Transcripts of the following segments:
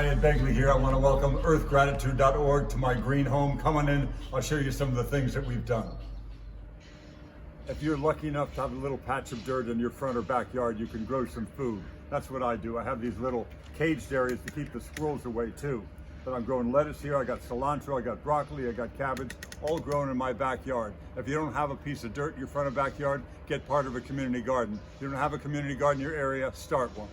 Hi, Ed Begley here. I want to welcome earthgratitude.org to my green home. Come on in, I'll show you some of the things that we've done. If you're lucky enough to have a little patch of dirt in your front or backyard, you can grow some food. That's what I do. I have these little caged areas to keep the squirrels away too. But I'm growing lettuce here, I got cilantro, I got broccoli, I got cabbage, all grown in my backyard. If you don't have a piece of dirt in your front or backyard, get part of a community garden. If you don't have a community garden in your area, start one.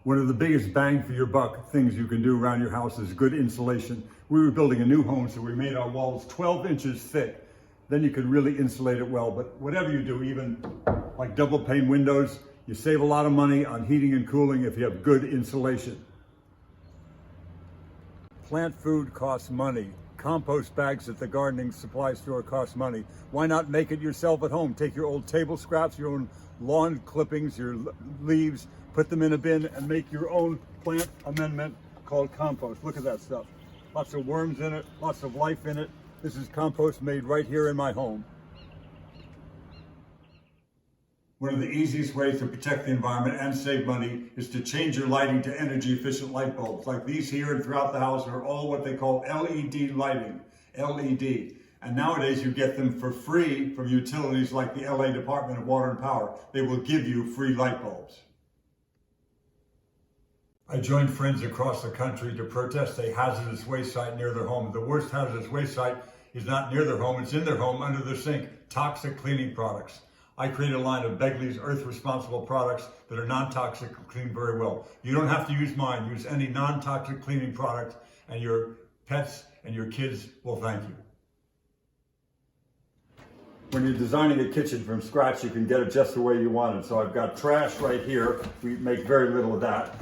One of the biggest bang for your buck things you can do around your house is good insulation. We were building a new home, so we made our walls 12 inches thick. Then you can really insulate it well. But whatever you do, even like double pane windows, you save a lot of money on heating and cooling if you have good insulation. Plant food costs money. Compost bags at the gardening supply store cost money. Why not make it yourself at home? Take your old table scraps, your own lawn clippings, your leaves, put them in a bin and make your own plant amendment called compost. Look at that stuff. Lots of worms in it, lots of life in it. This is compost made right here in my home. One of the easiest ways to protect the environment and save money is to change your lighting to energy efficient light bulbs. Like these here and throughout the house are all what they call LED lighting, LED. And nowadays you get them for free from utilities like the LA Department of Water and Power. They will give you free light bulbs. I joined friends across the country to protest a hazardous waste site near their home. The worst hazardous waste site is not near their home, it's in their home under their sink, toxic cleaning products. I created a line of Begley's Earth Responsible products that are non-toxic and clean very well. You don't have to use mine, use any non-toxic cleaning product and your pets and your kids will thank you. When you're designing a kitchen from scratch, you can get it just the way you want it. So I've got trash right here. We make very little of that.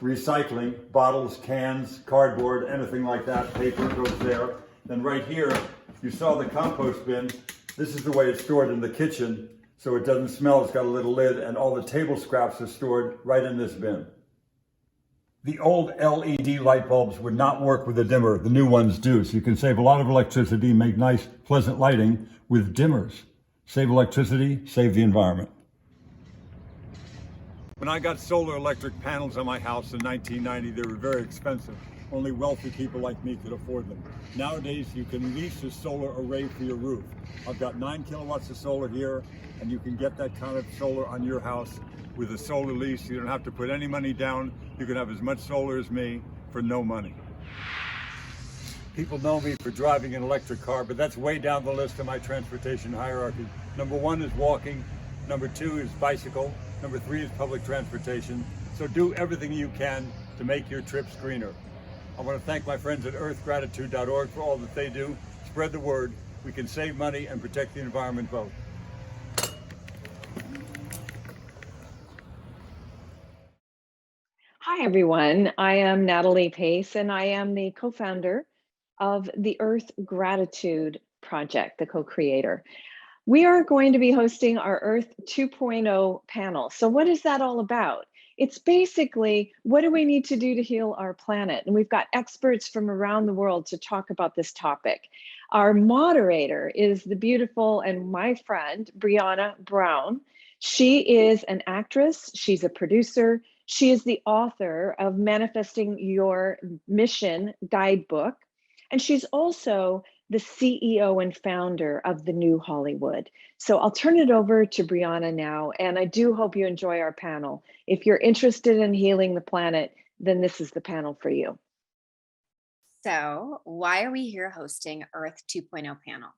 Recycling, bottles, cans, cardboard, anything like that. Paper goes there. Then right here, you saw the compost bin. This is the way it's stored in the kitchen, so it doesn't smell. It's got a little lid, and all the table scraps are stored right in this bin. The old LED light bulbs would not work with a dimmer. The new ones do. So you can save a lot of electricity, make nice, pleasant lighting with dimmers. Save electricity, save the environment. When I got solar electric panels on my house in 1990, they were very expensive. Only wealthy people like me could afford them. Nowadays, you can lease a solar array for your roof. I've got 9 kilowatts of solar here, and you can get that kind of solar on your house with a solar lease. You don't have to put any money down. You can have as much solar as me for no money. People know me for driving an electric car, but that's way down the list of my transportation hierarchy. Number 1 is walking. Number 2 is bicycle. Number 3 is public transportation. So do everything you can to make your trips greener. I want to thank my friends at earthgratitude.org for all that they do. Spread the word. We can save money and protect the environment both. Hi, everyone. I am Natalie Pace, and I am the co-founder of the Earth Gratitude Project, the co-creator. We are going to be hosting our Earth 2.0 panel. So what is that all about? It's basically, what do we need to do to heal our planet? And we've got experts from around the world to talk about this topic. Our moderator is the beautiful and my friend, Brianna Brown. She is an actress, she's a producer, she is the author of Manifesting Your Mission guidebook, and she's also the CEO and founder of The New Hollywood. So I'll turn it over to Brianna now, and I do hope you enjoy our panel. If you're interested in healing the planet, then this is the panel for you. So why are we here hosting Earth 2.0 panel?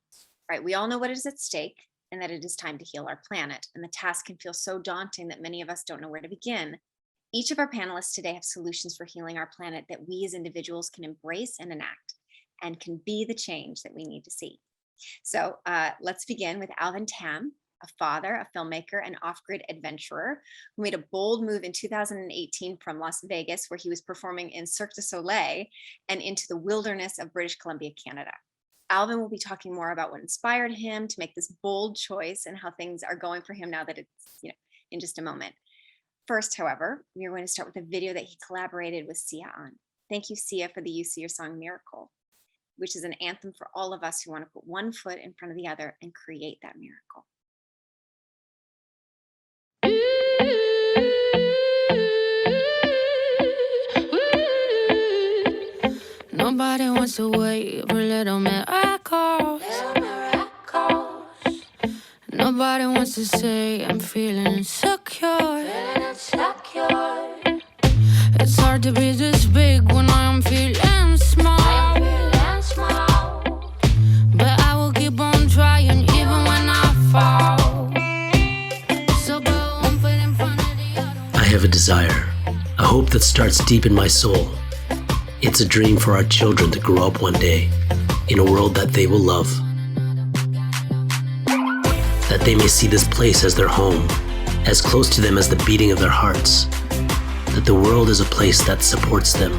Right, we all know what is at stake and that it is time to heal our planet. And the task can feel so daunting that many of us don't know where to begin. Each of our panelists today have solutions for healing our planet that we as individuals can embrace and enact, and can be the change that we need to see. So let's begin with Alvin Tam, a father, a filmmaker, and off-grid adventurer who made a bold move in 2018 from Las Vegas, where he was performing in Cirque du Soleil, and into the wilderness of British Columbia, Canada. Alvin will be talking more about what inspired him to make this bold choice and how things are going for him now that it's, in just a moment. First, however, we are going to start with a video that he collaborated with Sia on. Thank you, Sia, for the use of your song Miracle, which is an anthem for all of us who want to put one foot in front of the other and create that miracle. Nobody wants to wait for little miracles. Nobody wants to say I'm feeling insecure. It's hard to be this big when I'm feeling small. But I will keep on trying even when I fall. So go on, put in front of the other. I have a desire, a hope that starts deep in my soul. It's a dream for our children to grow up one day in a world that they will love. That they may see this place as their home, as close to them as the beating of their hearts. That the world is a place that supports them,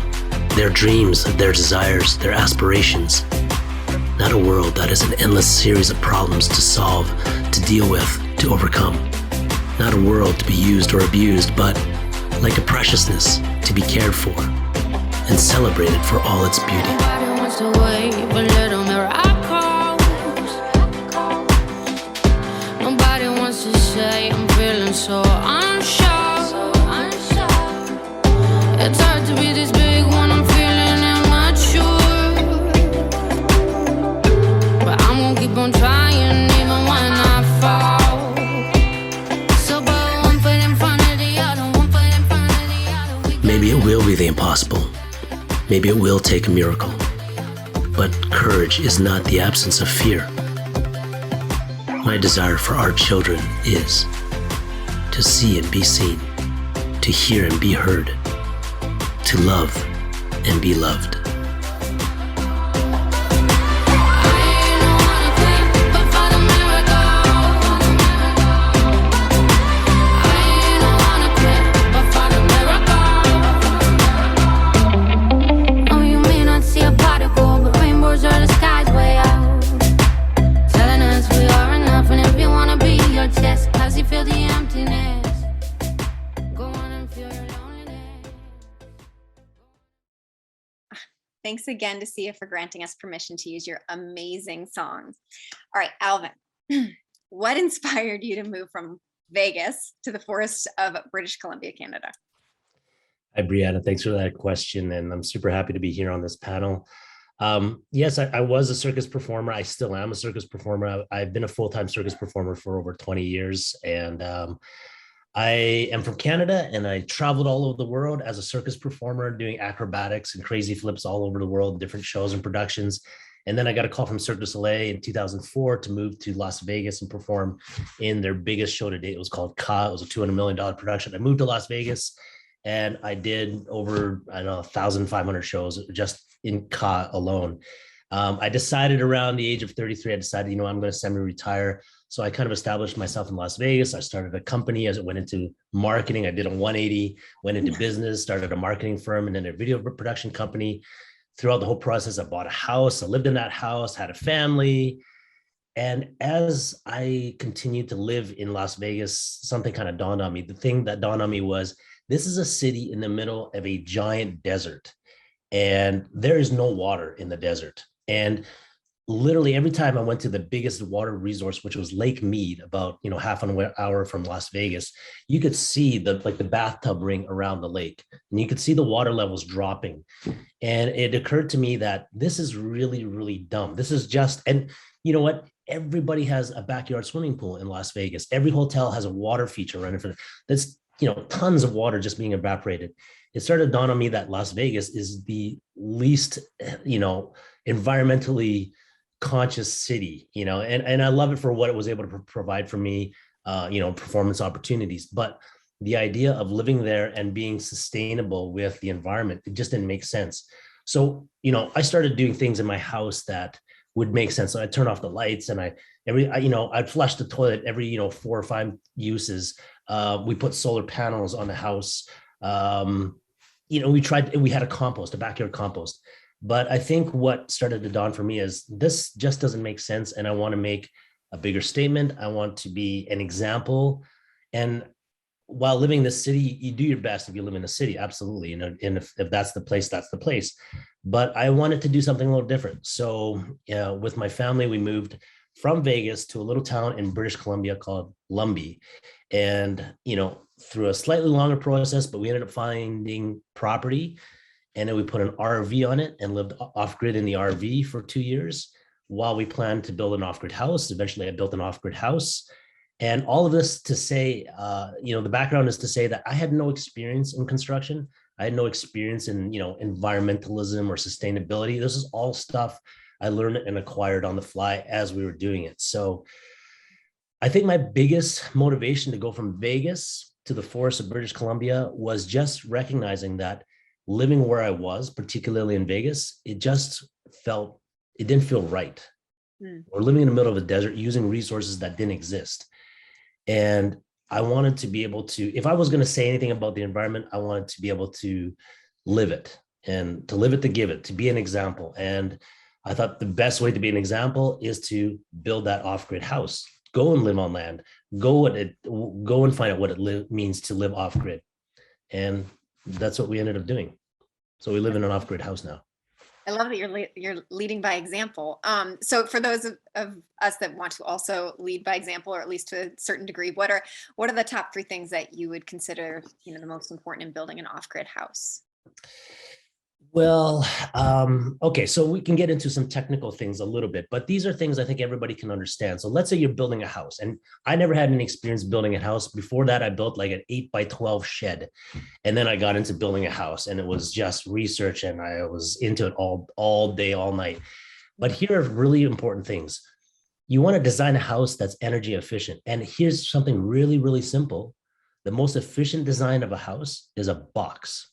their dreams, their desires, their aspirations. Not a world that is an endless series of problems to solve, to deal with, to overcome. Not a world to be used or abused, but like a preciousness to be cared for and celebrated for all its beauty. Nobody wants to wait for little miracles. Nobody wants to say I'm feeling so unsure. It's hard to be this big when I'm feeling immature. But I'm gonna keep on trying even when I fall. So but one foot in front of the other, one foot in front of the other. Maybe it will be the impossible. Maybe it will take a miracle. But courage is not the absence of fear. My desire for our children is to see and be seen, to hear and be heard, to love and be loved. Thanks again to Sia for granting us permission to use your amazing songs. All right, Alvin, what inspired you to move from Vegas to the forests of British Columbia, Canada? Hi, Brianna. Thanks for that question. And I'm super happy to be here on this panel. Yes, I was a circus performer. I still am a circus performer. I've been a full-time circus performer for over 20 years. And I am from Canada, and I traveled all over the world as a circus performer, doing acrobatics and crazy flips all over the world, different shows and productions. And then I got a call from Cirque du Soleil in 2004 to move to Las Vegas and perform in their biggest show to date. It was called Ka. It was a $200 million production. I moved to Las Vegas, and I did over, 1,500 shows just in Ka alone. I decided around the age of 33, I decided, I'm going to semi-retire. So I kind of established myself in Las Vegas. I started a company as it went into marketing. I did a 180, went into business, started a marketing firm and then a video production company. Throughout the whole process, I bought a house. I lived in that house, had a family. And as I continued to live in Las Vegas, something kind of dawned on me. The thing that dawned on me was, this is a city in the middle of a giant desert, and there is no water in the desert. And literally every time I went to the biggest water resource, which was Lake Mead, about half an hour from Las Vegas, you could see the bathtub ring around the lake, and you could see the water levels dropping. And it occurred to me that this is really, really dumb. This is just, and you know what? Everybody has a backyard swimming pool in Las Vegas. Every hotel has a water feature running for that's tons of water just being evaporated. It started to dawn on me that Las Vegas is the least, environmentally conscious city, and I love it for what it was able to provide for me, performance opportunities. But the idea of living there and being sustainable with the environment, it just didn't make sense. So, I started doing things in my house that would make sense. So I'd turn off the lights, and I'd flush the toilet every, 4 or 5 uses. We put solar panels on the house. We had a backyard compost. But I think what started to dawn for me is this just doesn't make sense. And I want to make a bigger statement. I want to be an example. And while living in the city, you do your best if you live in a city, absolutely. And if that's the place, that's the place. But I wanted to do something a little different. So with my family, we moved from Vegas to a little town in British Columbia called Lumbee. And, through a slightly longer process, but we ended up finding property. And then we put an RV on it and lived off-grid in the RV for 2 years while we planned to build an off-grid house. Eventually, I built an off-grid house. And all of this to say, the background is to say that I had no experience in construction. I had no experience in, environmentalism or sustainability. This is all stuff I learned and acquired on the fly as we were doing it. So I think my biggest motivation to go from Vegas to the forests of British Columbia was just recognizing that living where I was, particularly in Vegas, it didn't feel right. We're living in the middle of a desert using resources that didn't exist. And I wanted to be able to, if I was going to say anything about the environment, I wanted to be able to live it, and to live it, to give it, to be an example. And I thought the best way to be an example is to build that off-grid house. Go and live on land. Go and find out what it means to live off-grid. And that's what we ended up doing. So we live in an off-grid house now. I love that you're leading by example. So for those of us that want to also lead by example, or at least to a certain degree, what are the top 3 things that you would consider, the most important in building an off-grid house? Well, okay, so we can get into some technical things a little bit, but these are things I think everybody can understand. So let's say you're building a house, and I never had any experience building a house. Before that, I built like an 8x12 shed, and then I got into building a house, and it was just research, and I was into it all day, all night. But here are really important things. You want to design a house that's energy efficient, and here's something really, really simple. The most efficient design of a house is a box.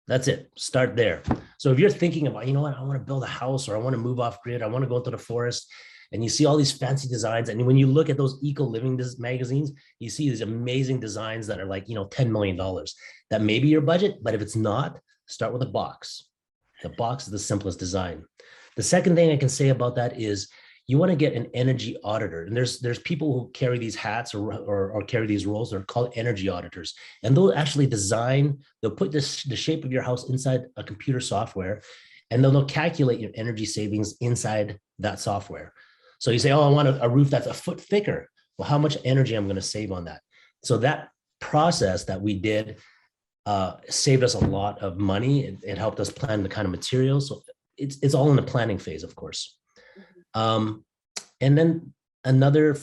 That's it. Start there. So if you're thinking about, I want to build a house, or I want to move off grid, I want to go into the forest, and you see all these fancy designs. And when you look at those eco living magazines, you see these amazing designs that are like, $10 million. That may be your budget, but if it's not, start with a box. The box is the simplest design. The second thing I can say about that is you want to get an energy auditor. And there's people who carry these hats or carry these roles. They're called energy auditors. And they'll actually they'll put the shape of your house inside a computer software, and they'll calculate your energy savings inside that software. So you say, oh, I want a roof that's a foot thicker. Well, how much energy I'm going to save on that? So that process that we did saved us a lot of money. It helped us plan the kind of materials. So it's all in the planning phase, of course. And then another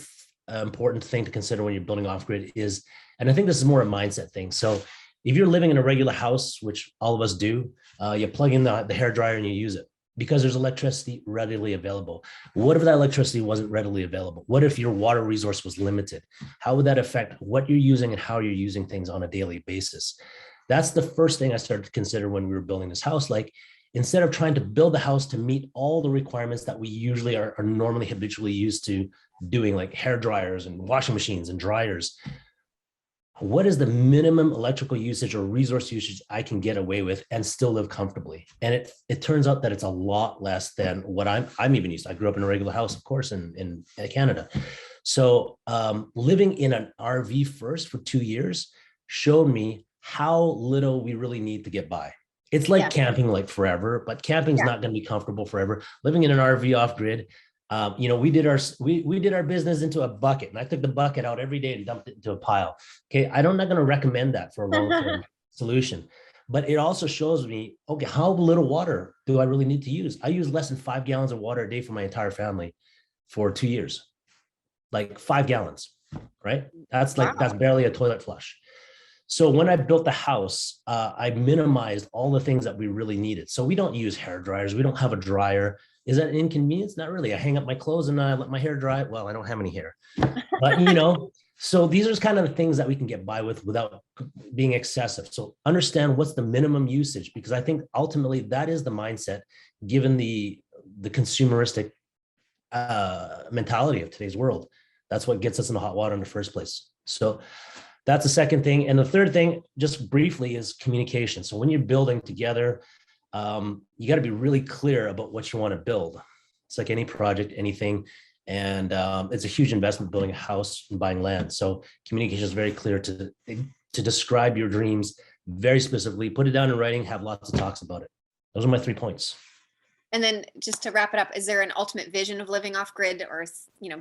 important thing to consider when you're building off-grid is, and I think this is more a mindset thing. So if you're living in a regular house, which all of us do, you plug in the hairdryer and you use it because there's electricity readily available. What if that electricity wasn't readily available? What if your water resource was limited? How would that affect what you're using and how you're using things on a daily basis? That's the first thing I started to consider when we were building this house. Like, instead of trying to build the house to meet all the requirements that we usually are normally habitually used to doing, like hair dryers and washing machines and dryers, what is the minimum electrical usage or resource usage I can get away with and still live comfortably? And it turns out that it's a lot less than what I'm even used to. I grew up in a regular house, of course, in Canada. So living in an RV first for 2 years showed me how little we really need to get by. It's like camping like forever, but camping's not going to be comfortable forever. Living in an RV off grid, we did our business into a bucket, and I took the bucket out every day and dumped it into a pile. Okay, I'm not going to recommend that for a long-term solution, but it also shows me, okay, how little water do I really need to use? I use less than 5 gallons of water a day for my entire family for 2 years, like 5 gallons, right? That's barely a toilet flush. So when I built the house, I minimized all the things that we really needed. So we don't use hair dryers. We don't have a dryer. Is that an inconvenience? Not really. I hang up my clothes and I let my hair dry. Well, I don't have any hair, but so these are kind of the things that we can get by with without being excessive. So understand what's the minimum usage, because I think ultimately that is the mindset, given the consumeristic mentality of today's world. That's what gets us in the hot water in the first place. So that's the second thing. And the third thing, just briefly, is communication. So when you're building together, you got to be really clear about what you want to build. It's like any project, anything. And it's a huge investment building a house and buying land. So communication is very clear to describe your dreams very specifically, put it down in writing, have lots of talks about it. Those are my 3 points. And then just to wrap it up, is there an ultimate vision of living off grid, or,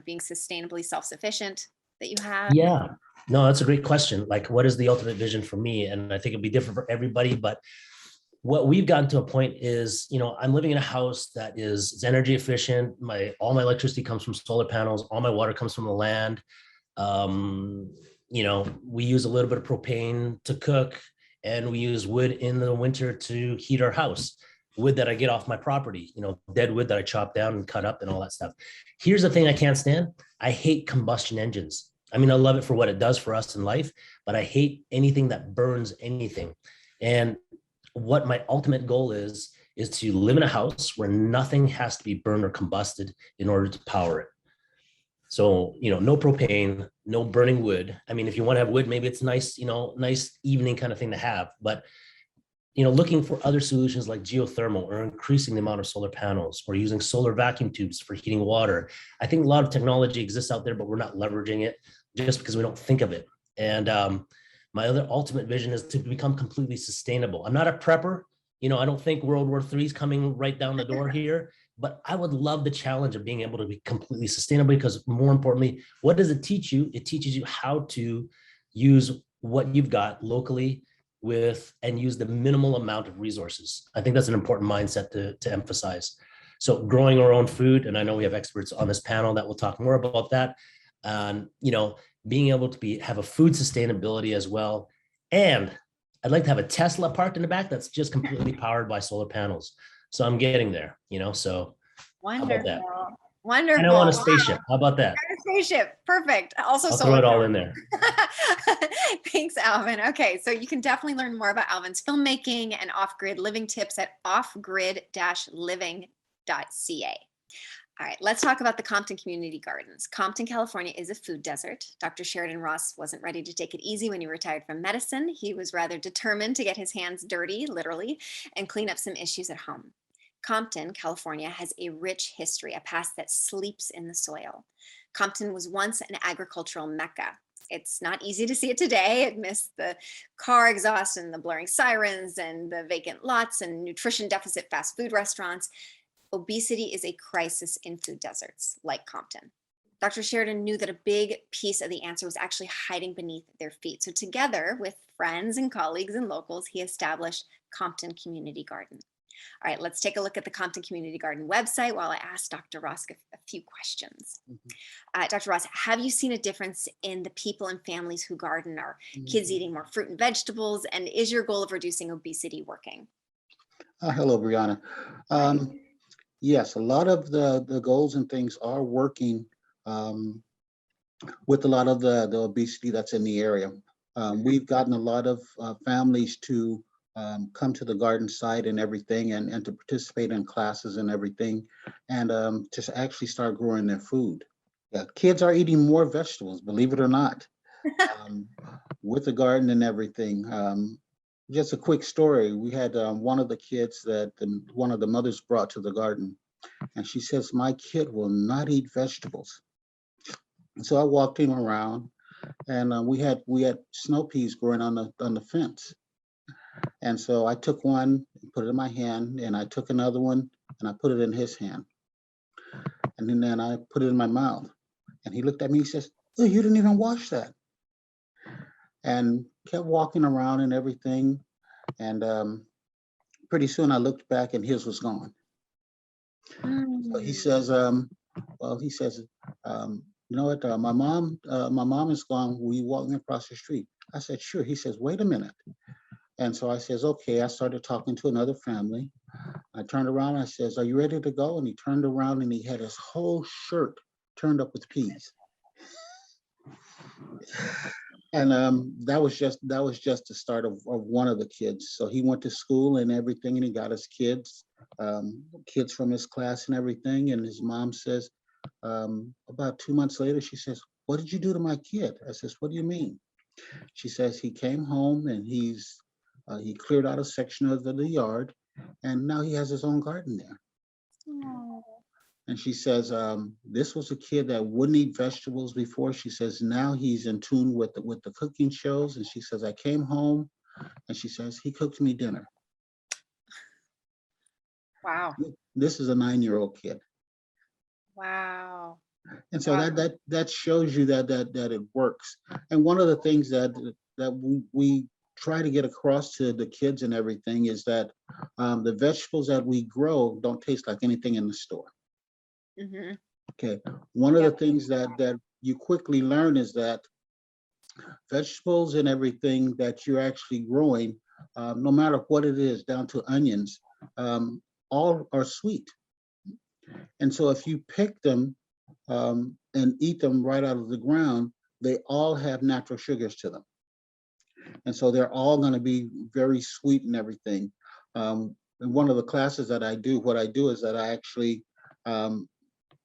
being sustainably self-sufficient that you have? Yeah, no, that's a great question. Like, what is the ultimate vision for me? And I think it'd be different for everybody, but what we've gotten to a point is, I'm living in a house that is energy efficient. All my electricity comes from solar panels. All my water comes from the land. We use a little bit of propane to cook, and we use wood in the winter to heat our house. Wood that I get off my property, dead wood that I chop down and cut up and all that stuff. Here's the thing I can't stand. I hate combustion engines. I mean, I love it for what it does for us in life, but I hate anything that burns anything. And what my ultimate goal is to live in a house where nothing has to be burned or combusted in order to power it. So, no propane, no burning wood. I mean, if you want to have wood, maybe it's nice, nice evening kind of thing to have, but looking for other solutions like geothermal or increasing the amount of solar panels or using solar vacuum tubes for heating water. I think a lot of technology exists out there, but we're not leveraging it just because we don't think of it. And my other ultimate vision is to become completely sustainable. I'm not a prepper. I don't think World War III is coming right down the door here, but I would love the challenge of being able to be completely sustainable, because more importantly, what does it teach you? It teaches you how to use what you've got locally and use the minimal amount of resources. I think that's an important mindset to emphasize. So growing our own food, and I know we have experts on this panel that will talk more about that. Being able to have a food sustainability as well. And I'd like to have a Tesla parked in the back that's just completely powered by solar panels. So I'm getting there, so Wonderful. how about that? Wonderful. And I want a spaceship. How about that? A spaceship. Perfect. Also, I'll throw it all in there. Thanks, Alvin. Okay, so you can definitely learn more about Alvin's filmmaking and off-grid living tips at offgrid-living.ca. All right, let's talk about the Compton Community Gardens. Compton, California is a food desert. Dr. Sherridan Ross wasn't ready to take it easy when he retired from medicine. He was rather determined to get his hands dirty, literally, and clean up some issues at home. Compton, California has a rich history, a past that sleeps in the soil. Compton was once an agricultural mecca. It's not easy to see it today. Amidst the car exhaust and the blaring sirens and the vacant lots and nutrition deficit fast food restaurants, obesity is a crisis in food deserts like Compton. Dr. Sherridan knew that a big piece of the answer was actually hiding beneath their feet. So together with friends and colleagues and locals, he established Compton Community Garden. All right, let's take a look at the Compton Community Garden website while I ask Dr. Ross a few questions. Dr. Ross, have you seen a difference in the people and families who garden? Are kids eating more fruit and vegetables? And is your goal of reducing obesity working? Hello, Brianna. Yes, a lot of the goals and things are working with a lot of the obesity that's in the area. We've gotten a lot of families to come to the garden site and everything, and to participate in classes and everything, and to actually start growing their food. Yeah, kids are eating more vegetables, believe it or not, with the garden and everything. Just a quick story. We had one of the kids that one of the mothers brought to the garden, and she says, "My kid will not eat vegetables." So I walked him around, and we had snow peas growing on the fence. And so I took one, put it in my hand, and I took another one, and I put it in his hand. And then I put it in my mouth. And he looked at me, he says, "Oh, you didn't even wash that." And kept walking around and everything. And pretty soon I looked back and his was gone. So he says, "You know what, my mom is gone. Will you walk me across the street?" I said, "Sure." He says, "Wait a minute." And so I says, "Okay." I started talking to another family. I turned around and I says, "Are you ready to go?" And he turned around and he had his whole shirt turned up with peas. And that was just the start of one of the kids. So he went to school and everything, and he got his kids from his class and everything. And his mom says, about 2 months later, she says, "What did you do to my kid?" I says, "What do you mean?" She says, "He came home and he cleared out a section of the yard, and now he has his own garden there." Oh. And she says, "This was a kid that wouldn't eat vegetables before." She says, "Now he's in tune with the cooking shows." And she says, "I came home," and she says, "He cooked me dinner." Wow. This is a 9-year-old kid. Wow. And so that shows you that it works. And one of the things that we try to get across to the kids and everything is that the vegetables that we grow don't taste like anything in the store. Mhm. Okay, one of the Yep. things that you quickly learn is that vegetables and everything that you're actually growing, no matter what it is, down to onions, all are sweet. And so if you pick them and eat them right out of the ground, they all have natural sugars to them. And so they're all going to be very sweet and everything. In one of the classes that I do, what I do is that I actually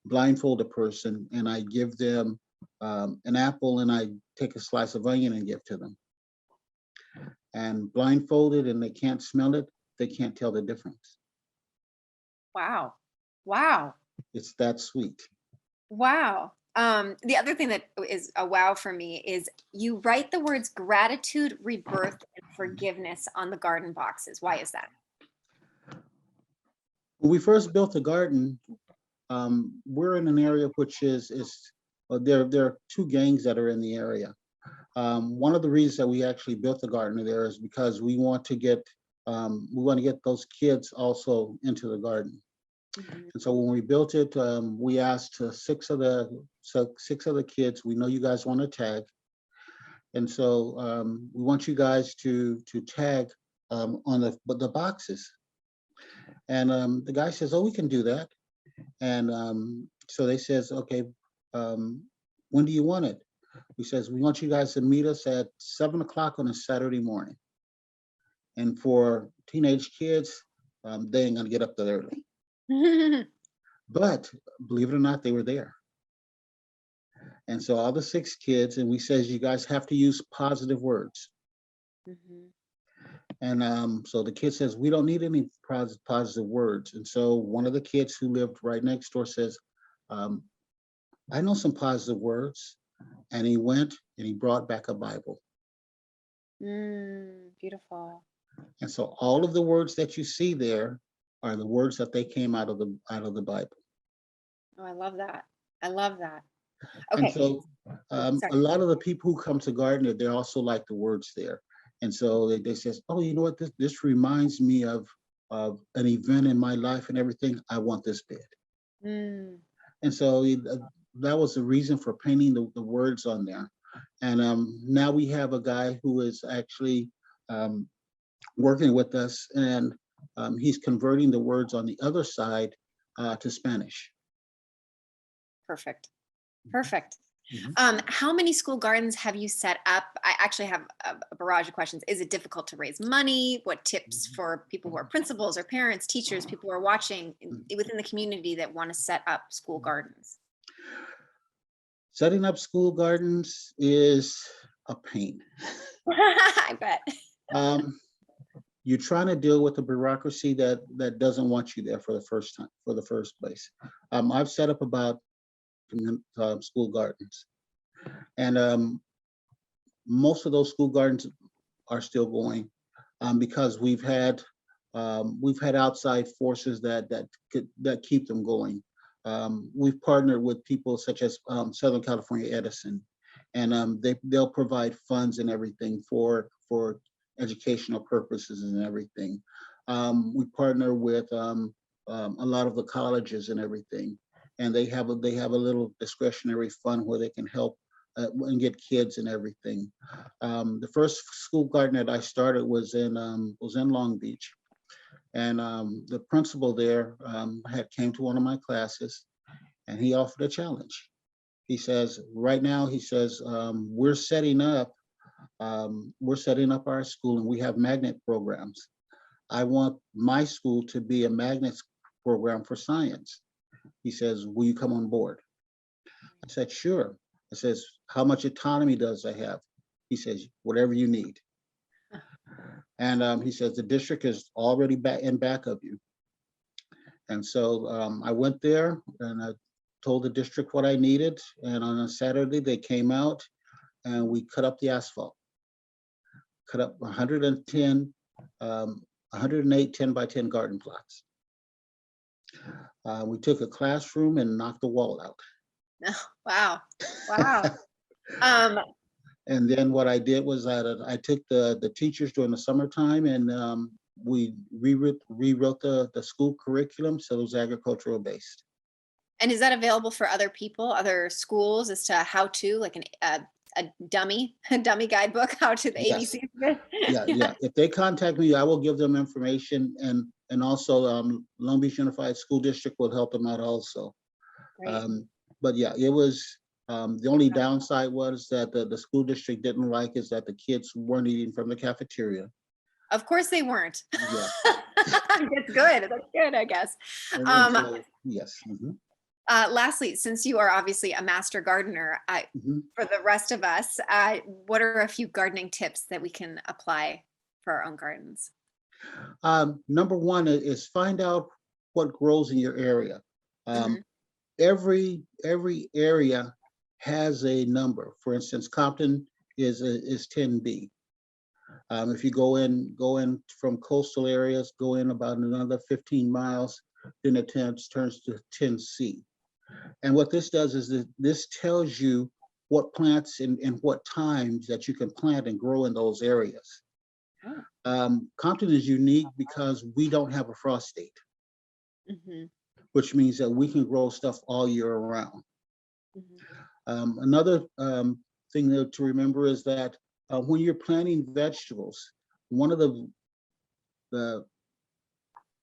blindfold a person and I give them an apple and I take a slice of onion and give to them. And blindfolded and they can't smell it, they can't tell the difference. Wow. Wow. It's that sweet. Wow. The other thing that is a wow for me is you write the words gratitude, rebirth, and forgiveness on the garden boxes. Why is that? When we first built the garden, we're in an area which there are two gangs that are in the area. One of the reasons that we actually built the garden there is because we want to get those kids also into the garden. Mhm. And so when we built it, we asked six of the kids, we know you guys want to tag. And so we want you guys to tag on the boxes. And the guy says, oh, we can do that. And so they says, okay, when do you want it? He says, we want you guys to meet us at 7 o'clock on a Saturday morning. And for teenage kids, they ain't gonna get up that early. But believe it or not, they were there. And so all the 6 kids, and we says, you guys have to use positive words. Mhm. And so the kid says, we don't need any positive words. And so one of the kids who lived right next door says, I know some positive words. And he went and he brought back a Bible. Beautiful. And so all of the words that you see there are the words that they came out of the Bible. Oh, I love that. I love that. And Okay. so a Sorry. lot of the people who come to Gardner, they also like the words there. And so they says, oh, you know what, this reminds me of an event in my life and everything. I want this bed. Mm. And so that was the reason for painting the words on there. And now we have a guy who is actually working with us, and he's converting the words on the other side to Spanish. Perfect. Perfect. Mhm. How many school gardens have you set up? I actually have a barrage of questions. Is it difficult to raise money? What tips for people who are principals or parents, teachers, people who are watching within the community that want to set up school gardens? Setting up school gardens is a pain. I bet. You're trying to deal with the bureaucracy that doesn't want you there for the first place. I've set up about school gardens, and most of those school gardens are still going because we've had outside forces that keep them going. We've partnered with people such as Southern California Edison, and they'll provide funds and everything for educational purposes and everything. We partner with a lot of the colleges and everything, and they have a little discretionary fund where they can help and get kids and everything. The first school garden that I started was in Long Beach, and the principal there had came to one of my classes, and he offered a challenge. He says, right now, he says, we're setting up our school, and we have magnet programs. I want my school to be a magnet program for science. He says, will you come on board? I said, sure. I says, how much autonomy does I have? He says, whatever you need. And he says, the district is already in back of you. And so I went there and I told the district what I needed. And on a Saturday, they came out and we cut up the asphalt. Cut up 108 10 by 10 garden plots. We took a classroom and knocked the wall out. Wow. Wow. And then what I did was that I took the teachers during the summertime, and we rewrote the school curriculum, so it was agricultural based. And is that available for other people, other schools, as to how to, like a dummy guidebook, how to the Yes. ABCs? Yeah. If they contact me, I will give them information, and also Long Beach Unified School District will help them out also. Great. But yeah, it was the only downside was that the school district didn't like is that the kids weren't eating from the cafeteria. Of course they weren't. Yeah. That's good. That's good, I guess. And so, yes. Mhm. Lastly, since you are obviously a master gardener, Mhm. for the rest of us, what are a few gardening tips that we can apply for our own gardens? Number one is find out what grows in your area. Mhm. Every area has a number. For instance, Compton is 10B. If you go in from coastal areas, go in about another 15 miles, then it turns to 10C. And what this does is that this tells you what plants and what times that you can plant and grow in those areas. Compton is unique because we don't have a frost date, Mhm. which means that we can grow stuff all year round. Mhm. Another thing to remember is that when you're planting vegetables, one of the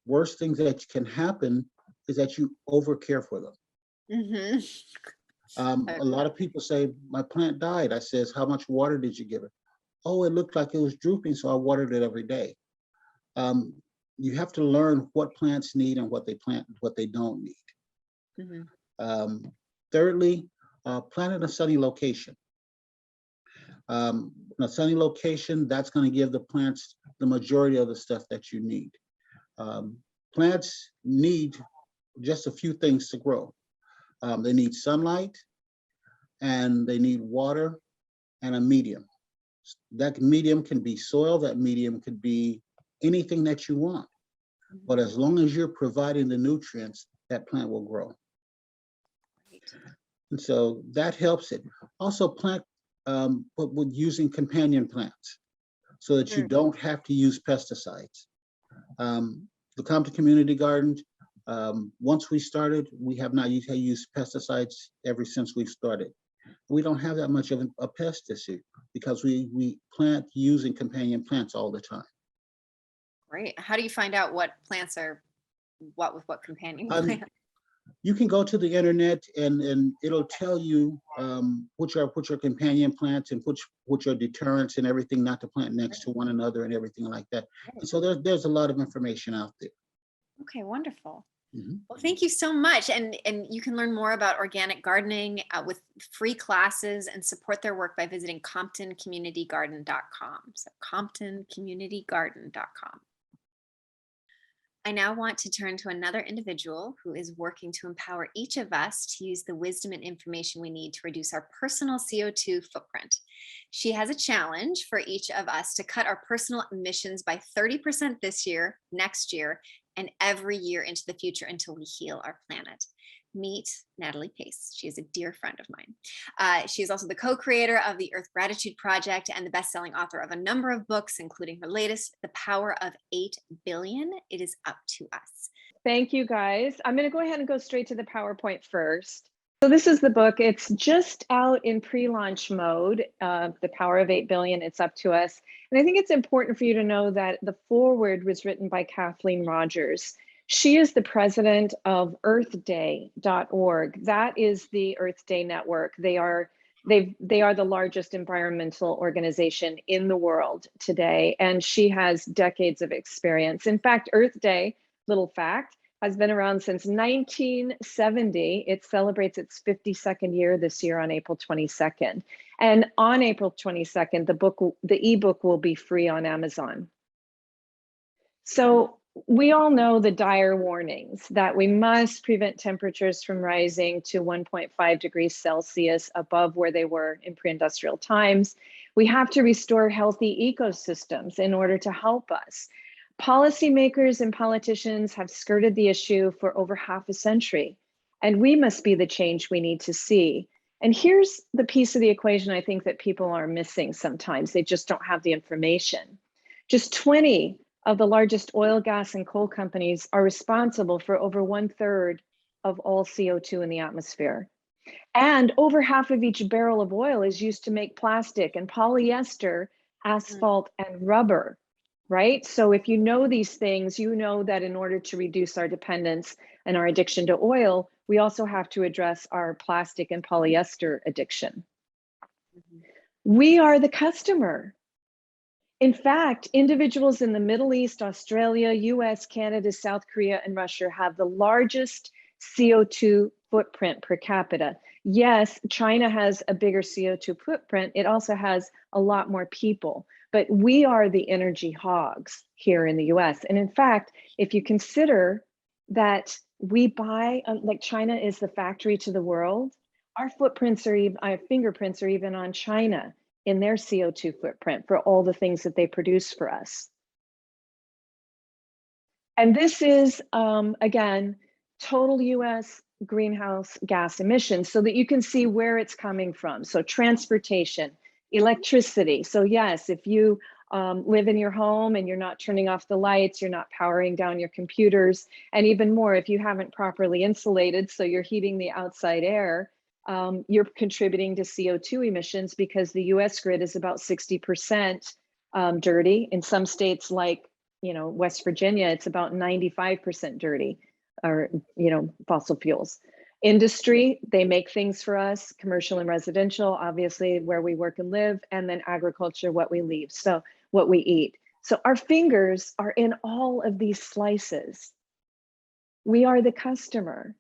worst things that can happen is that you overcare for them. Mhm. A lot of people say, my plant died. I says, how much water did you give it? Oh, it looked like it was drooping, so I watered it every day. You have to learn what plants need and what they don't need. Mhm. Thirdly, plant in a sunny location. In a sunny location, that's going to give the plants the majority of the stuff that you need. Plants need just a few things to grow. They need sunlight, and they need water, and a medium. That medium can be soil, that medium could be anything that you want. But as long as you're providing the nutrients, that plant will grow. And so that helps it. Also plant with using companion plants so that you don't have to use pesticides. The Compton Community Garden, once we started, we have not used pesticides ever since we've started. We don't have that much of a pest issue because we plant using companion plants all the time. Great. How do you find out what plants are with what companion plant? You can go to the internet and it'll tell you which are companion plants and which are deterrents and everything not to plant next to one another and everything like that. And so there's a lot of information out there. Okay, wonderful. Mhm. Well, thank you so much. And you can learn more about organic gardening with free classes and support their work by visiting ComptonCommunityGarden.com. So ComptonCommunityGarden.com. I now want to turn to another individual who is working to empower each of us to use the wisdom and information we need to reduce our personal CO2 footprint. She has a challenge for each of us to cut our personal emissions by 30% this year, next year, and every year into the future until we heal our planet. Meet Natalie Pace. She is a dear friend of mine. She is also the co-creator of the Earth Gratitude Project and the best-selling author of a number of books, including her latest, The Power of 8 Billion. It is up to us. Thank you, guys. I'm going to go ahead and go straight to the PowerPoint first. So this is the book. It's just out in pre-launch mode, The Power of 8 Billion. It's up to us. And I think it's important for you to know that the foreword was written by Kathleen Rogers. She is the president of earthday.org. That is the Earth Day network. They are the largest environmental organization in the world today, and she has decades of experience. In fact, Earth Day, little fact, has been around since 1970. It celebrates its 52nd year this year on April 22nd. And on April 22nd, the ebook will be free on Amazon. So we all know the dire warnings that we must prevent temperatures from rising to 1.5 degrees Celsius above where they were in pre-industrial times. We have to restore healthy ecosystems in order to help us. Policymakers and politicians have skirted the issue for over half a century, and we must be the change we need to see. And here's the piece of the equation I think that people are missing sometimes. They just don't have the information. Just 20 of the largest oil, gas, and coal companies are responsible for over 1/3 of all CO2 in the atmosphere. And over half of each barrel of oil is used to make plastic and polyester, asphalt, and rubber, right? So if you know these things, you know that in order to reduce our dependence and our addiction to oil, we also have to address our plastic and polyester addiction. We are the customer. In fact, individuals in the Middle East, Australia, US, Canada, South Korea, and Russia have the largest CO2 footprint per capita. Yes, China has a bigger CO2 footprint. It also has a lot more people, but we are the energy hogs here in the US. And in fact, if you consider that we buy, like China is the factory to the world, our footprints are even, our fingerprints are even on China in their CO2 footprint for all the things that they produce for us. And this is, again, total US greenhouse gas emissions so that you can see where it's coming from. So transportation, electricity. So yes, if you live in your home and you're not turning off the lights, you're not powering down your computers, and even more, if you haven't properly insulated, so you're heating the outside air, you're contributing to CO2 emissions because the US grid is about 60% dirty. In some states like, West Virginia, it's about 95% dirty, or, fossil fuels. Industry, they make things for us, commercial and residential, obviously where we work and live, and then agriculture, what we leave, so what we eat. So our fingers are in all of these slices. We are the customer.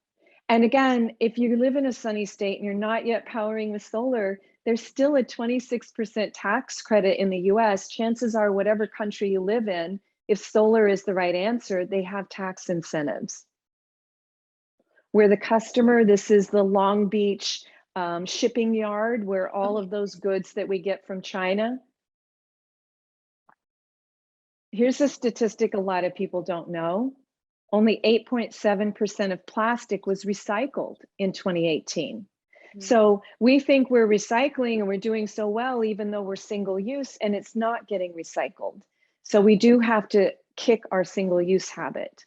And again, if you live in a sunny state and you're not yet powering with solar, there's still a 26% tax credit in the US. Chances are, whatever country you live in, if solar is the right answer, they have tax incentives. We're the customer. This is the Long Beach shipping yard where all of those goods that we get from China. Here's a statistic a lot of people don't know. Only 8.7% of plastic was recycled in 2018. So we think we're recycling and we're doing so well, even though we're single use, and it's not getting recycled. So we do have to kick our single use habit.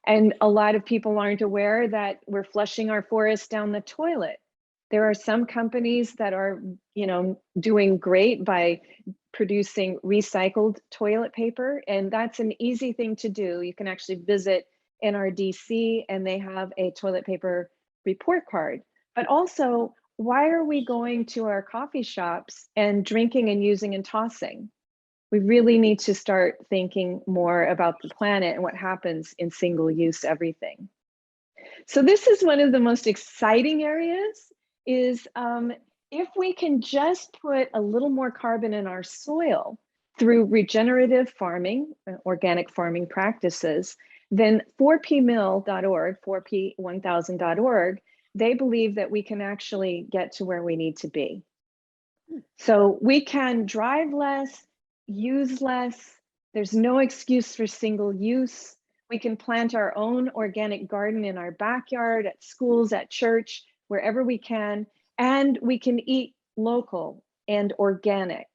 And a lot of people aren't aware that we're flushing our forests down the toilet. There are some companies that are, doing great by producing recycled toilet paper, and that's an easy thing to do. You can actually visit NRDC and they have a toilet paper report card. But also, why are we going to our coffee shops and drinking and using and tossing? We really need to start thinking more about the planet and what happens in single-use everything. So this is one of the most exciting areas, is if we can just put a little more carbon in our soil through regenerative farming, organic farming practices, then 4pmill.org, 4p1000.org, they believe that we can actually get to where we need to be. So we can drive less, use less. There's no excuse for single use. We can plant our own organic garden in our backyard, at schools, at church, wherever we can, and we can eat local and organic.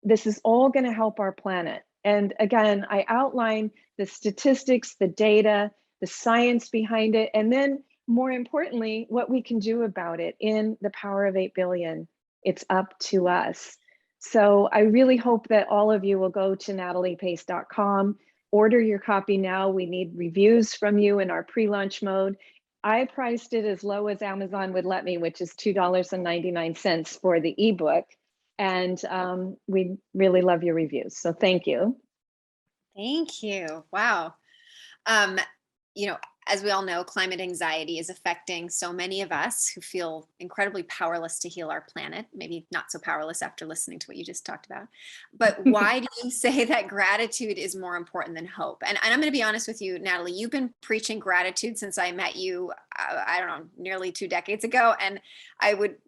This is all going to help our planet. And again, I outline the statistics, the data, the science behind it, and then more importantly, what we can do about it in The Power of 8 Billion. It's up to us. So I really hope that all of you will go to nataliepace.com, order your copy now. We need reviews from you in our pre-launch mode. I priced it as low as Amazon would let me, which is $2.99 for the ebook. And we really love your reviews. So thank you. Thank you. Wow. As we all know, climate anxiety is affecting so many of us who feel incredibly powerless to heal our planet, maybe not so powerless after listening to what you just talked about. But why do you say that gratitude is more important than hope? And I'm going to be honest with you, Natalie, you've been preaching gratitude since I met you, I don't know, nearly 2 decades ago. And I would,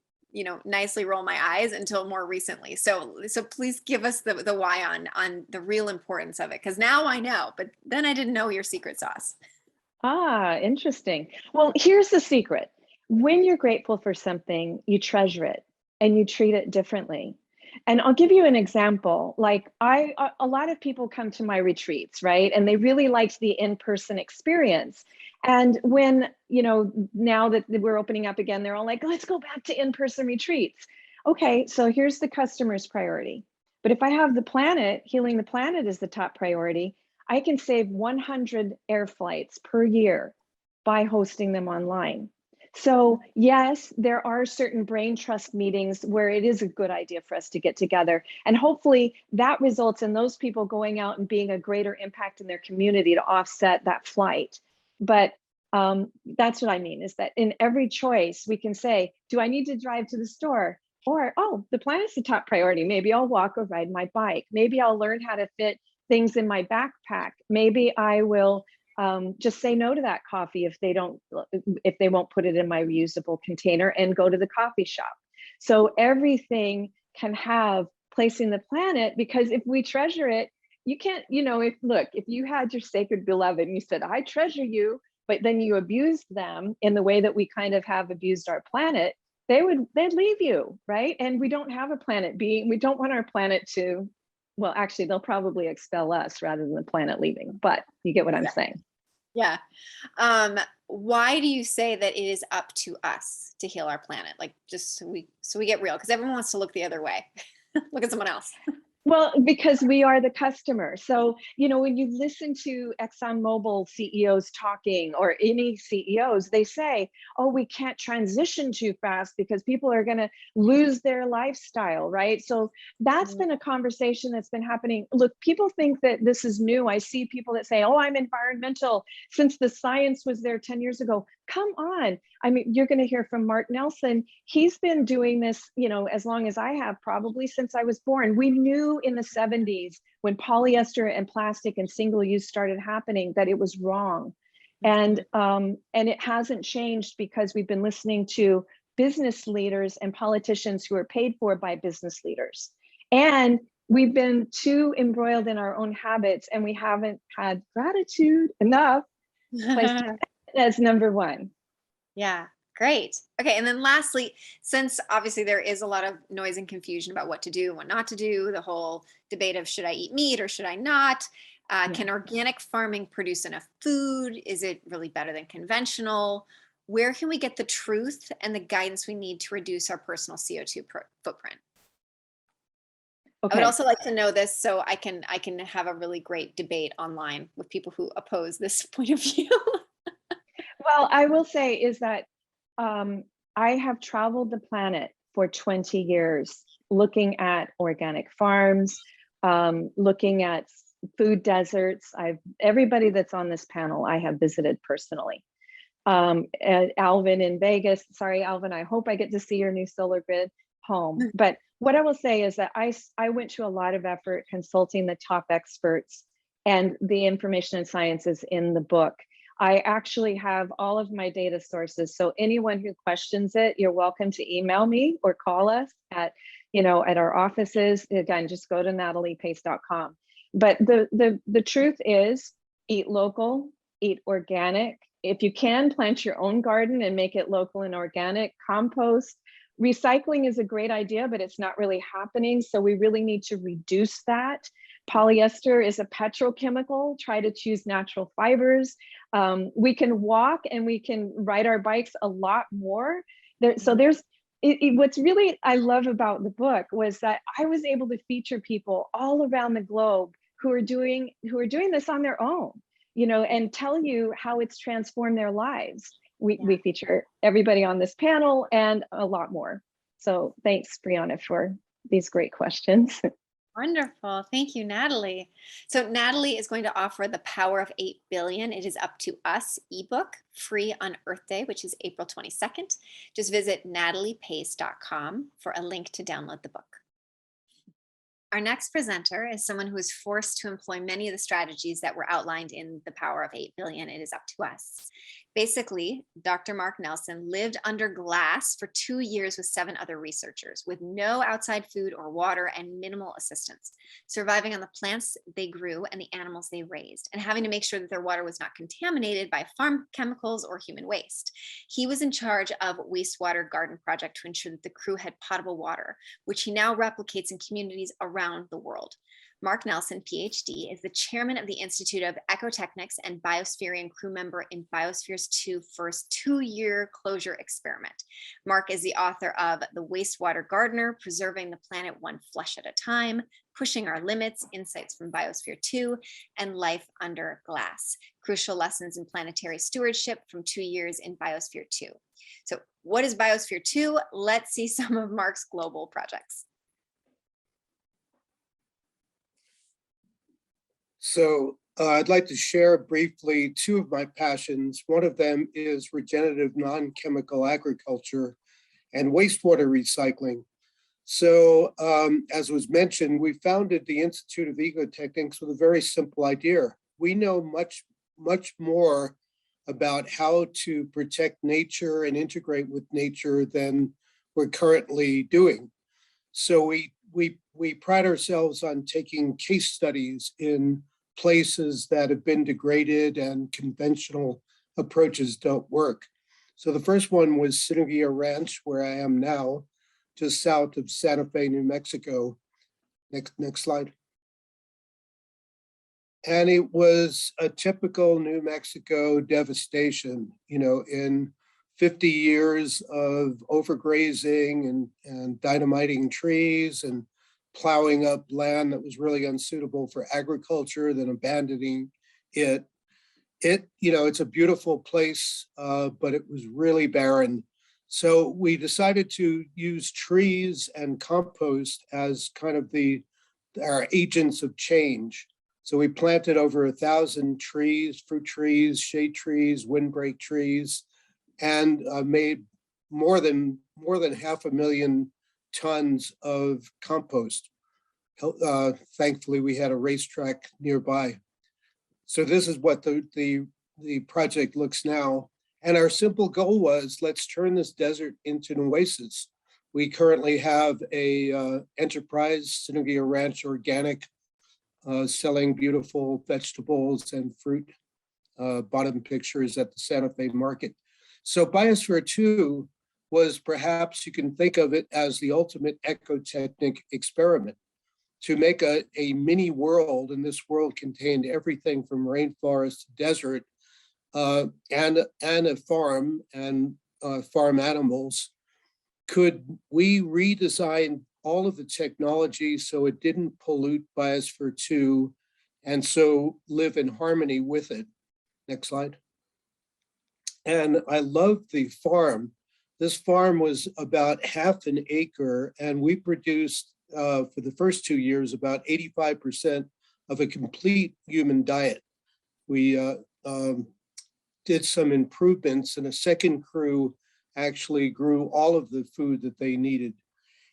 nicely roll my eyes until more recently. So please give us the why on the real importance of it. Because now I know, but then I didn't know your secret sauce. Ah, interesting. Well, here's the secret. when you're grateful for something, you treasure it and you treat it differently. And I'll give you an example. Like a lot of people come to my retreats, right? And they really liked the in-person experience. And when, now that we're opening up again, they're all like, let's go back to in-person retreats. Okay, so here's the customer's priority. But if I have the planet, healing the planet is the top priority, I can save 100 air flights per year by hosting them online. So yes, there are certain brain trust meetings where it is a good idea for us to get together. And hopefully that results in those people going out and being a greater impact in their community to offset that flight. But that's what I mean, is that in every choice we can say, do I need to drive to the store? Or, oh, the planet's the top priority. Maybe I'll walk or ride my bike. Maybe I'll learn how to fit things in my backpack. Maybe I will just say no to that coffee if they won't put it in my reusable container and go to the coffee shop. So everything can have place in the planet, because if we treasure it, you can't, if you had your sacred beloved and you said, I treasure you, but then you abused them in the way that we kind of have abused our planet, they'd leave you, right? And we don't have a planet being, we don't want our planet to, well, actually, they'll probably expel us rather than the planet leaving, but you get what I'm saying. Yeah. Why do you say that it is up to us to heal our planet? Like, just so we get real, because everyone wants to look the other way. Look at someone else. Well, because we are the customer. So, when you listen to ExxonMobil CEOs talking, or any CEOs, they say, oh, we can't transition too fast because people are going to lose their lifestyle, right? So that's been a conversation that's been happening. Look, people think that this is new. I see people that say, oh, I'm environmental since the science was there 10 years ago. Come on. I mean, you're going to hear from Mark Nelson. He's been doing this, as long as I have, probably since I was born. We knew in the 70s when polyester and plastic and single use started happening that it was wrong. And it hasn't changed because we've been listening to business leaders and politicians who are paid for by business leaders. And we've been too embroiled in our own habits, and we haven't had gratitude enough placed as number one. Yeah, great. Okay, and then lastly, since obviously there is a lot of noise and confusion about what to do and what not to do, the whole debate of should I eat meat or should I not? Can organic farming produce enough food? Is it really better than conventional? Where can we get the truth and the guidance we need to reduce our personal CO2 footprint? Okay. I would also like to know this so I can have a really great debate online with people who oppose this point of view. Well, I will say is that I have traveled the planet for 20 years, looking at organic farms, looking at food deserts. Everybody that's on this panel, I have visited personally. Alvin in Vegas, sorry, Alvin, I hope I get to see your new solar grid home. But what I will say is that I went to a lot of effort consulting the top experts, and the information and science is in the book. I actually have all of my data sources. So anyone who questions it, you're welcome to email me or call us at our offices. Again, just go to nataliepace.com. But the truth is, eat local, eat organic. If you can, plant your own garden and make it local and organic. Compost. Recycling is a great idea, but it's not really happening. So we really need to reduce that. Polyester is a petrochemical. Try to choose natural fibers. We can walk and we can ride our bikes a lot more. What's really I love about the book was that I was able to feature people all around the globe who are doing this on their own, and tell you how it's transformed their lives. We feature everybody on this panel and a lot more. So thanks, Brianna, for these great questions. Wonderful. Thank you, Natalie. So Natalie is going to offer The Power of 8 Billion. It is Up to Us ebook, free on Earth Day, which is April 22nd. Just visit nataliepace.com for a link to download the book. Our next presenter is someone who is forced to employ many of the strategies that were outlined in The Power of 8 Billion. It is Up to Us. Basically, Dr. Mark Nelson lived under glass for 2 years with 7 other researchers with no outside food or water and minimal assistance, surviving on the plants they grew and the animals they raised, and having to make sure that their water was not contaminated by farm chemicals or human waste. He was in charge of wastewater garden project to ensure that the crew had potable water, which he now replicates in communities around the world. Mark Nelson, PhD, is the chairman of the Institute of Ecotechnics and Biospherian crew member in Biosphere's first 2-year closure experiment. Mark is the author of The Wastewater Gardener, Preserving the Planet One Flush at a Time, Pushing Our Limits, Insights from Biosphere 2, and Life Under Glass, Crucial Lessons in Planetary Stewardship from 2 years in Biosphere 2. So what is Biosphere 2? Let's see some of Mark's global projects. So I'd like to share briefly 2 of my passions. One of them is regenerative non-chemical agriculture and wastewater recycling. So as was mentioned, we founded the Institute of Ecotechnics with a very simple idea. We know much more about how to protect nature and integrate with nature than we're currently doing. So we pride ourselves on taking case studies in places that have been degraded and conventional approaches don't work. So the first one was Synergia Ranch, where I am now, just south of Santa Fe, New Mexico. Next slide. And it was a typical New Mexico devastation, you know, in 50 years of overgrazing and dynamiting trees and plowing up land that was really unsuitable for agriculture, then abandoning it. You know, it's a beautiful place, but it was really barren. So we decided to use trees and compost as kind of our agents of change. So we planted over 1,000 trees, fruit trees, shade trees, windbreak trees, and made more than 500,000 tons of compost. Thankfully, we had a racetrack nearby. So this is what the project looks now. And our simple goal was, let's turn this desert into an oasis. We currently have a enterprise, Synergia Ranch Organic, selling beautiful vegetables and fruit. Bottom picture is at the Santa Fe market. So Biosphere 2 was, perhaps you can think of it as the ultimate ecotechnic experiment, to make a mini world, and this world contained everything from rainforest to desert, and a farm and farm animals. Could we redesign all of the technology so it didn't pollute Biosphere 2 and so live in harmony with it? Next slide. And I love the farm. This farm was about half an acre, and we produced for the first 2 years about 85% of a complete human diet. We did some improvements, and a second crew actually grew all of the food that they needed.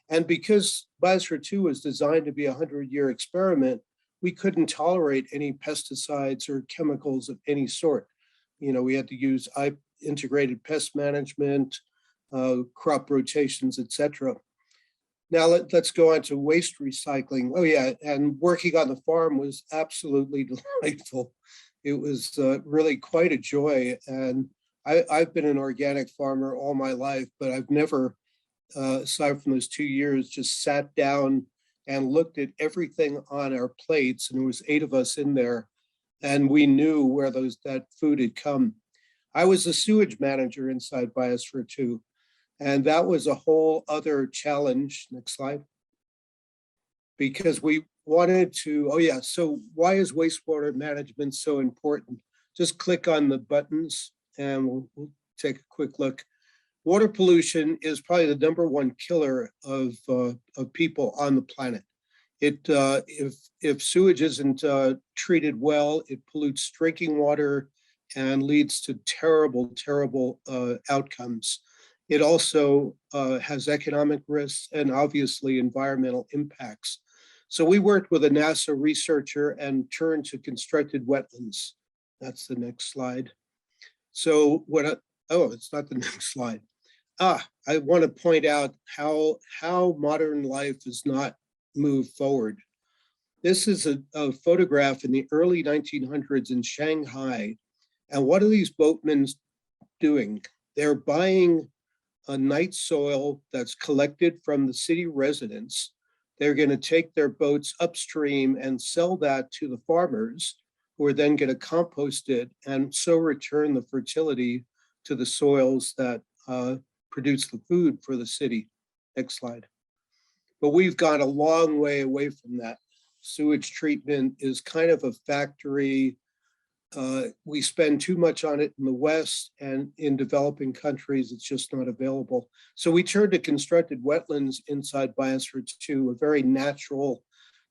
And because Biosphere 2 was designed to be a 100-year experiment, we couldn't tolerate any pesticides or chemicals of any sort. You know, we had to use integrated pest management, crop rotations, etc. Now let's go on to waste recycling. Oh yeah, and working on the farm was absolutely delightful. It was really quite a joy. And I've been an organic farmer all my life, but I've never, aside from those 2 years, just sat down and looked at everything on our plates. And there was 8 of us in there, and we knew where that food had come. I was a sewage manager inside Biosphere 2, and that was a whole other challenge. Next slide. Because we wanted to, oh yeah, so why is wastewater management so important? Just click on the buttons and we'll take a quick look. Water pollution is probably the #1 killer of people on the planet. If sewage isn't treated well, it pollutes drinking water and leads to terrible outcomes. It also has economic risks and obviously environmental impacts. So we worked with a NASA researcher and turned to constructed wetlands. That's the next slide. So oh, it's not the next slide. I want to point out how modern life has not moved forward. This is a photograph in the early 1900s in Shanghai. And what are these boatmen doing? They're buying a night soil that's collected from the city residents. They're going to take their boats upstream and sell that to the farmers, who are then going to compost it and so return the fertility to the soils that produce the food for the city. Next slide. But we've gone a long way away from that. Sewage treatment is kind of a factory. We spend too much on it in the West, and in developing countries, it's just not available. So we turned to constructed wetlands inside Biosphere 2, a very natural,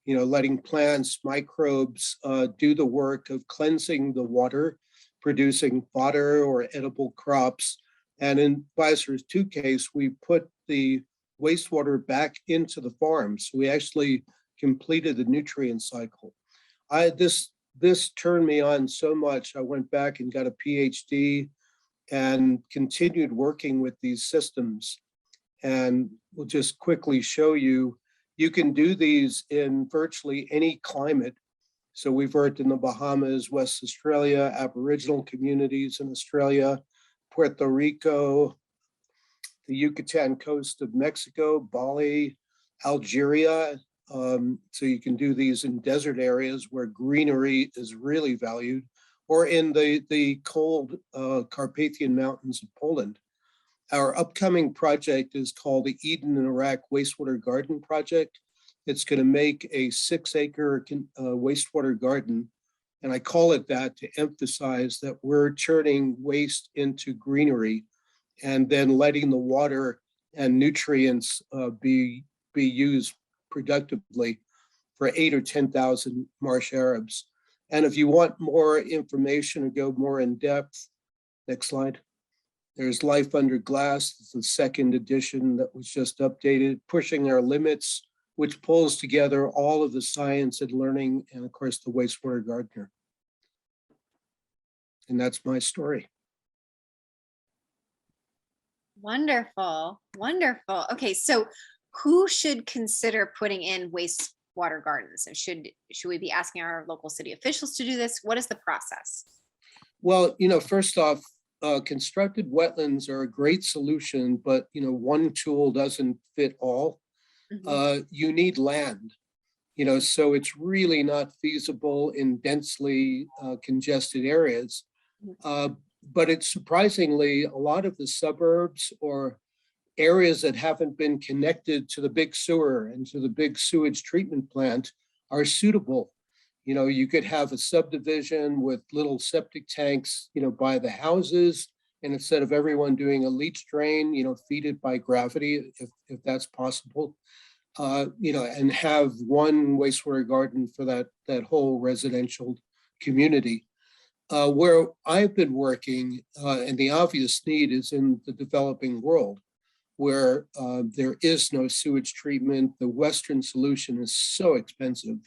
letting plants, microbes do the work of cleansing the water, producing fodder or edible crops. And in Biosphere 2 case, we put the wastewater back into the farms. We actually completed the nutrient cycle. This turned me on so much. I went back and got a PhD and continued working with these systems. And we'll just quickly show you, you can do these in virtually any climate. So we've worked in the Bahamas, West Australia, Aboriginal communities in Australia, Puerto Rico, the Yucatan coast of Mexico, Bali, Algeria. So you can do these in desert areas where greenery is really valued, or in the cold Carpathian Mountains of Poland. Our upcoming project is called the Eden in Iraq Wastewater Garden Project. It's going to make a 6-acre wastewater garden. And I call it that to emphasize that we're turning waste into greenery and then letting the water and nutrients be used productively for 8 or 10,000 marsh Arabs. And if you want more information or go more in depth, next slide. There's Life Under Glass. It's the second edition that was just updated, Pushing Our Limits, which pulls together all of the science and learning, and of course, the wastewater gardener. And that's my story. Wonderful, wonderful. Okay, so who should consider putting in wastewater gardens? And should we be asking our local city officials to do this? What is the process? Well, first off, constructed wetlands are a great solution, but one tool doesn't fit all. Mhm. You need land, so it's really not feasible in densely congested areas. But it's surprisingly, a lot of the suburbs or areas that haven't been connected to the big sewer and to the big sewage treatment plant are suitable. You could have a subdivision with little septic tanks, by the houses, and instead of everyone doing a leach drain, feed it by gravity, if that's possible, and have one wastewater garden for that whole residential community. Where I've been working, and the obvious need is in the developing world, where there is no sewage treatment. The Western solution is so expensive,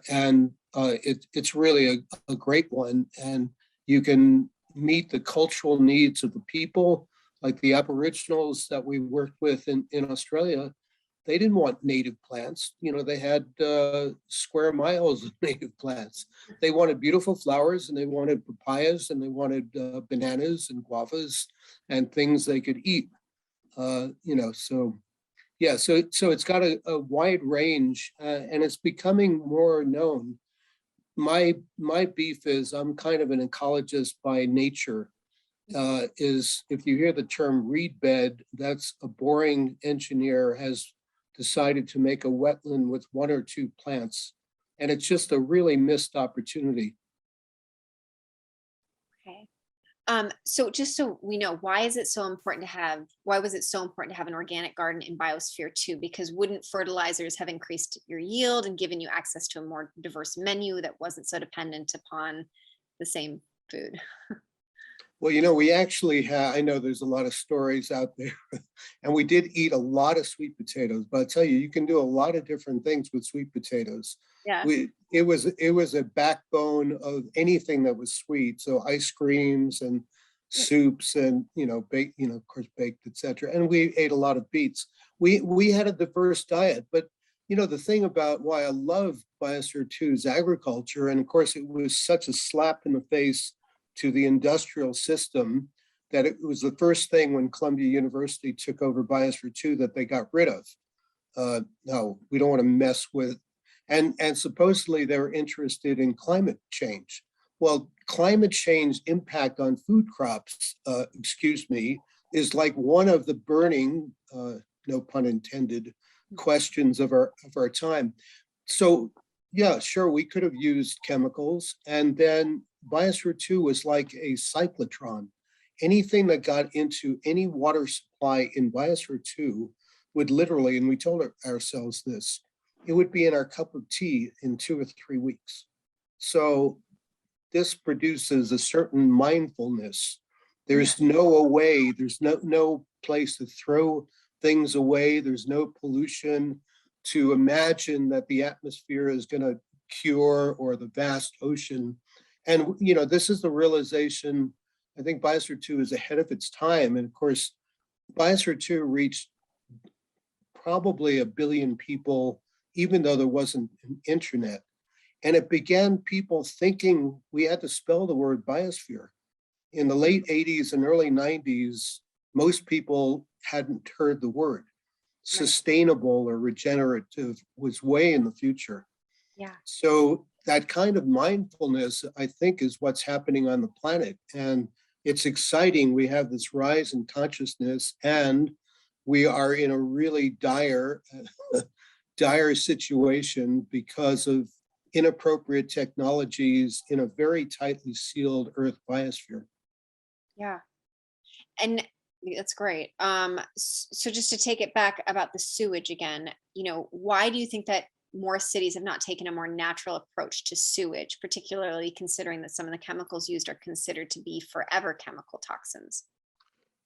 and it's really a great one. And you can meet the cultural needs of the people, like the Aboriginals that we worked with in Australia. They didn't want native plants. They had square miles of native plants. They wanted beautiful flowers, and they wanted papayas, and they wanted bananas and guavas and things they could eat. So yeah, so it's got a wide range, and it's becoming more known. My beef is I'm kind of an ecologist by nature. Is if you hear the term reed bed, that's a boring engineer has decided to make a wetland with 1 or 2 plants, and it's just a really missed opportunity. Okay. So just so we know, why was it so important to have an organic garden in Biosphere 2? Because wouldn't fertilizers have increased your yield and given you access to a more diverse menu that wasn't so dependent upon the same food? Well, we actually have, I know there's a lot of stories out there, and we did eat a lot of sweet potatoes, but I tell you, you can do a lot of different things with sweet potatoes. Yeah. It was a backbone of anything that was sweet. So ice creams and soups and, baked, of course, baked, etc. And we ate a lot of beets. We had a diverse diet, but the thing about why I love Biosphere 2 is agriculture. And of course, it was such a slap in the face to the industrial system that it was the first thing when Columbia University took over Biosphere 2 that they got rid of. No, we don't want to mess with, and supposedly they're interested in climate change. Well, climate change impact on food crops, is like one of the burning, no pun intended, questions of our time. So yeah, sure, we could have used chemicals, and then Biosphere 2 was like a cyclotron. Anything that got into any water supply in Biosphere 2 would literally, and we told ourselves this, it would be in our cup of tea in 2 or 3 weeks. So this produces a certain mindfulness. There's no way, there's no place to throw things away. There's no pollution to imagine that the atmosphere is going to cure, or the vast ocean. And, this is the realization. I think Biosphere 2 is ahead of its time. And of course, Biosphere 2 reached probably 1 billion people, even though there wasn't an internet. And it began people thinking we had to spell the word biosphere. In the late 80s and early 90s, most people hadn't heard the word. Sustainable or regenerative was way in the future. Yeah. So that kind of mindfulness, I think, is what's happening on the planet. And it's exciting. We have this rise in consciousness, and we are in a really dire situation because of inappropriate technologies in a very tightly sealed Earth biosphere. Yeah. And that's great. So just to take it back about the sewage again, why do you think that more cities have not taken a more natural approach to sewage, particularly considering that some of the chemicals used are considered to be forever chemical toxins?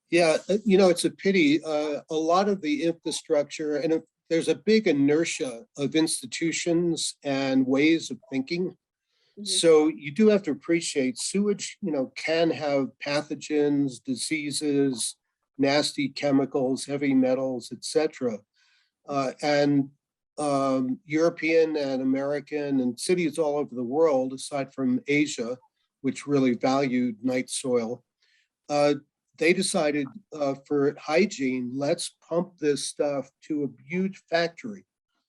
Yeah, it's a pity. A lot of the infrastructure, and there's a big inertia of institutions and ways of thinking. Mm-hmm. So you do have to appreciate sewage, can have pathogens, diseases, nasty chemicals, heavy metals, etc. And European and American and cities all over the world, aside from Asia, which really valued night soil, they decided for hygiene, let's pump this stuff to a huge factory.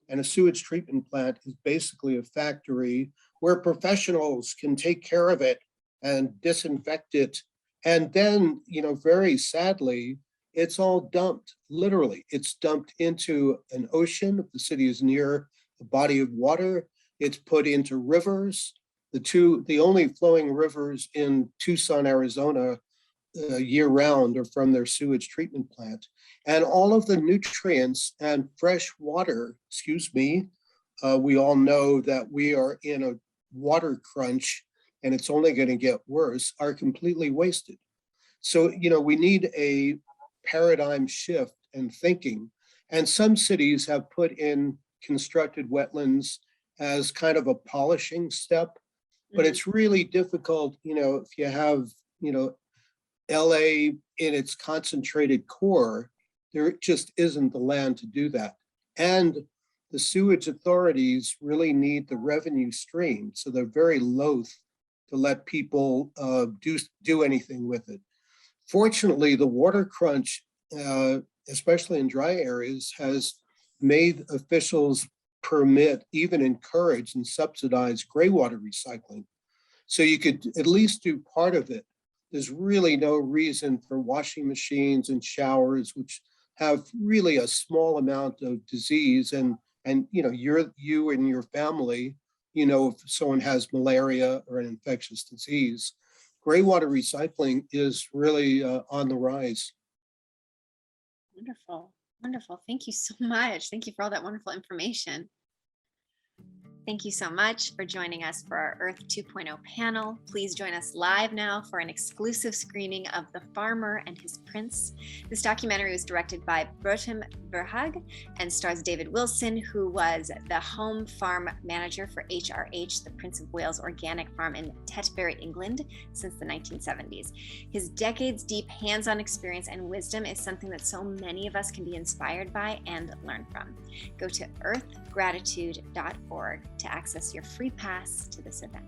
And a sewage treatment plant is basically a factory where professionals can take care of it and disinfect it. And then, very sadly, it's all dumped, literally. It's dumped into an ocean if the city is near a body of water. It's put into rivers. The only flowing rivers in Tucson, Arizona, year round are from their sewage treatment plant. And all of the nutrients and fresh water, we all know that we are in a water crunch and it's only going to get worse, are completely wasted. So, we need a paradigm shift in thinking. And some cities have put in constructed wetlands as kind of a polishing step, but it's really difficult, if you have, LA in its concentrated core, there just isn't the land to do that. And the sewage authorities really need the revenue stream. So they're very loath to let people do anything with it. Fortunately, the water crunch, especially in dry areas, has made officials permit, even encourage and subsidize gray water recycling. So you could at least do part of it. There's really no reason for washing machines and showers, which have really a small amount of disease. And you and your family, if someone has malaria or an infectious disease, gray water recycling is really on the rise. Wonderful. Wonderful. Thank you so much. Thank you for all that wonderful information. Thank you so much for joining us for our Earth 2.0 panel. Please join us live now for an exclusive screening of The Farmer and His Prince. This documentary was directed by Bertram Verhaag and stars David Wilson, who was the home farm manager for HRH, the Prince of Wales Organic Farm in Tetbury, England, since the 1970s. His decades-deep hands-on experience and wisdom is something that so many of us can be inspired by and learn from. Go to earthgratitude.org to access your free pass to this event.